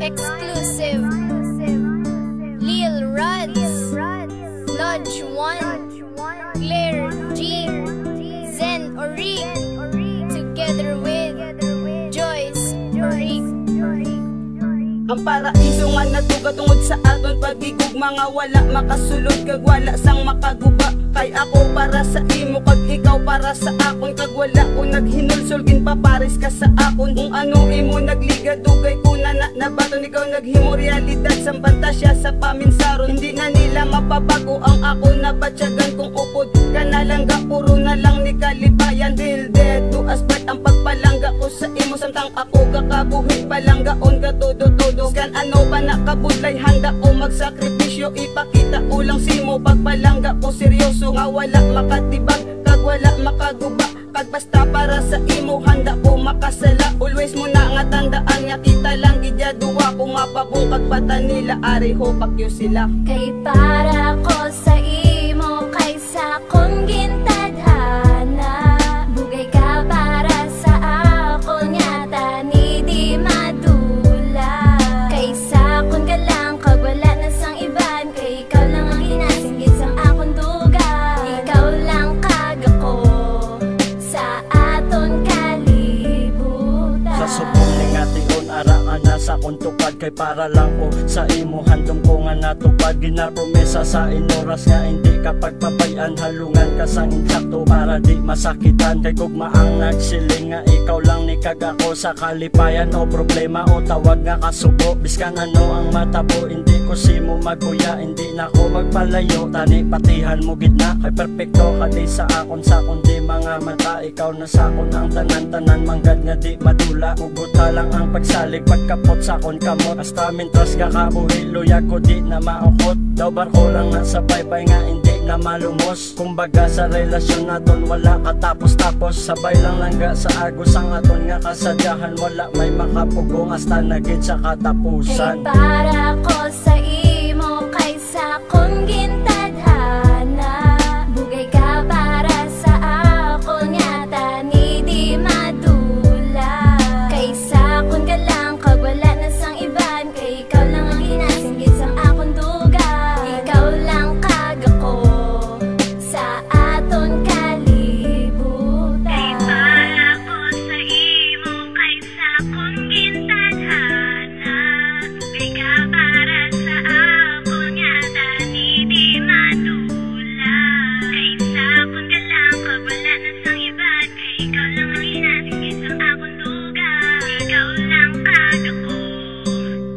Exclusive Lil Rods, Lodge 1, Claire G, Zen Orig, together with Joyce Orig. Ang paraiso nga natugatungod sa aton pagigug, mga wala makasulod kag wala sang makaguba. Kay ako para sa imo kag ikaw para sa akon, kag wala ko naghinulsol gin papares ka sa akon. Kung ano imo nagliga dugay ko na nabaton, ikaw naghimo realidad sang pantasya sa paminsaron. Hindi na nila mapabago ang ako na batyagan, kung upod ka na lang ga puro na lang ni kalipayan. Till dead to aspart ang pagpalangga ko sa imo, samtang ako kakabuhi palanggaon ka todo-todo. Kan ano ba nakabudlay, handa ko magsakripisyo, ipakita ko lang simo pagpalangga ko seryoso. Nga wala makatibag kag wala makaguba, kag basta para sa imo handa ko makasala. Always mo na nga tandaan nga kita lang gidya duwa, kung mapabong kag bata nila areho pakyo sila. Kay para ko sa imo kaysa kong gintadhana, bugay ka para sa akon nga tani di madula. Kaysa kon ka lang kag wala na sang iban, kay ikaw lang ang ginasinggit sang akon duga. Ikaw lang kag ako sa aton kalibutan. Sa subong ning ation ara ka na sa kong tupad, kay para lang ko sa imo handom ko nga natupad. Ginapromesa sa inoras nga hindi ka pagpabayan, halungan ka sang insakto para di masakitan. Kay gugma ang nagsiling nga ikaw lang ni kag ako sa kalipayan. O problema o tawag nga kasubo, biskan ano ang matabo, hindi ko simo magkuya, hindi na ko magpalayo. Tani patihan mo gitna, kay perfecto ka di sa akon di mga mata. Ikaw na sa akon ang tanan-tanan, manggad nga di madula. Uguta lang ang pagsalig pagkapot sa akon kamot, hasta mintras ka kabuhi luyag ko di na maukot. Daw barko lang na sa baybay nga hindi na malumos. Kumbaga sa relasyon naton wala katapos-tapos, sabay lang langga sa agos ang aton nga kasadyahan. Wala may makapugong hasta nagit sa katapusan. Kay para ko sa imo kaysa kong gintadhana, bugay ka para sa akon nga tani di madula. Kaysa kon ka lang kag wala na sang iban, kay ikaw lang ang ginasinggit sang akon duga. Ikaw lang kag ako sa aton kalibutan. Kay para ko sa imo kaysa kong gintadhana, bugay ka para sa akon nga tani di madula. Kaysa kon ka lang kag wala na sang iban, kay ikaw lang ang ginasinggit sang akon duga. Ikaw lang kag ako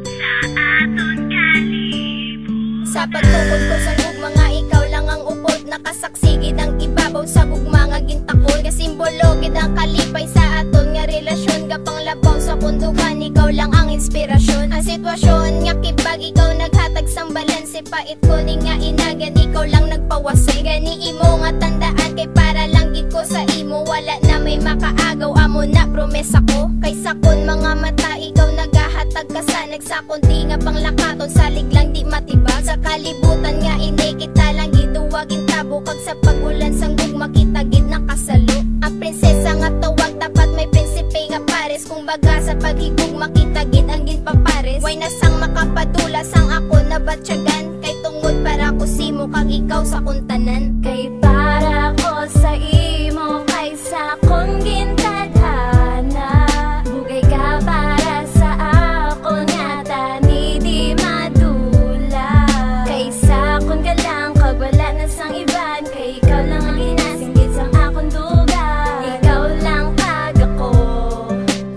sa aton kalibutan. Sa pagtukod ko sa gugma nga ikaw lang ang upod, nakasaksigid ang ibabaw sa gugma nga gintakod. Kasimbolo gid ang kalipay sa aton nga relasyon, gapang labaw sa kundugan, ikaw lang ang inspirasyon. Ang sitwasyon nga kibag, ikaw naghatag sang balanse, pait ko ni nga inagan, ikaw lang nagpawasay. Gani imo nga tandaan, kay para lang gid ko sa imo, wala na may makaagaw, amo na promesa ko. Kaysa kon mga mata ikaw nagahatag ka sa nagsakon, di nga panglakaton, salig lang di matibag. Sa kalibutan nga ini kita lang giduwagin tabo, kag sa pagulan sang gugma kita gid nakasalo. Ang prinsesa nga tawag dapat may prinsipe nga pares, kung baga sa paghigugma kita gid ang ginpapares. Way na sang makapadula sang ako na batyagan, kay tungod para ko simo kag ikaw sa kuntanan. Kay para ko sa imo kaysa kong gintadhana, bugay ka para sa akon nga tani di madula. Kaysa kon ka lang kag wala na sang iban, kay ikaw lang ang ginasinggit sang akon duga. Ikaw lang kag ako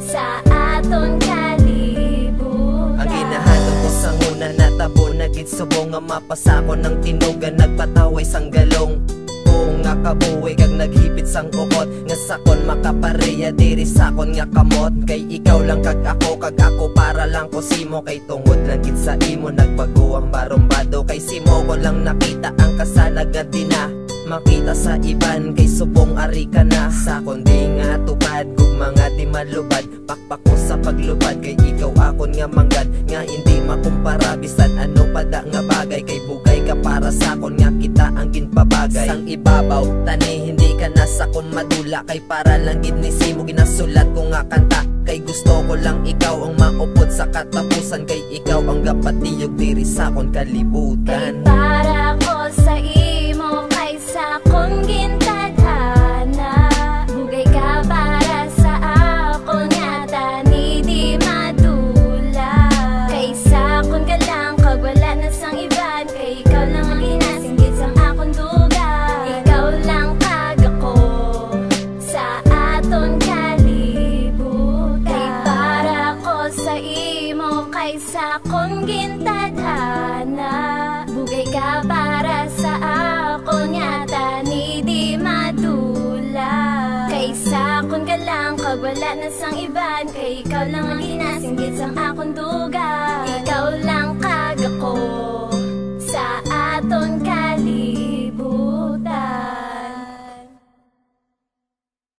sa aton kalibutan. Ang ginahanap ko sa una natabo, nagit subong nga mapasako ng tinugan, nagpataway sang galong. Kung nga kabuhi kag naghipit sang ukot, nga sakon makapareya diri sakon nga kamot. Kay ikaw lang kag ako para lang ko simo, kay tungod lang gid sa imo nagbago ang barumbado. Kay simo ko lang nakita ang kasanagad din na makita sa iban, kay subong ari ka na sa kundi nga tupad. Gugma nga di malubad, pakpak ko sa paglubad, kay ikaw akon nga manggad, nga hindi makumpara bisan ano pada nga bagay. Kay bugay ka para sa kon nga kita ang ginpabagay. Sang ibabaw tani hindi ka na sa kon madula, kay para lang gid ni simo ginasulat ko nga kanta. Kay gusto ko lang ikaw ang maupod sa katapusan. Kay ikaw ang gapatiyog diri sa akong kalibutan. Kay para ko sa imo kaysa kung gintadhana. Bugay ka para sa ako nga tani di madula. Kaysa kung ka lang kag wala na sang iban. Kay ikaw lang ang ginasinggit sang akong duga. Ikaw lang kag ako sa aton kalibutan. Kay para ko sa imo kaysa kung gintadhana. Bugay ka para sa ako nga tani di madula. Kaysa kung ka lang kag wala na sang iban. Kay ikaw lang ang ginasinggit sang akong duga.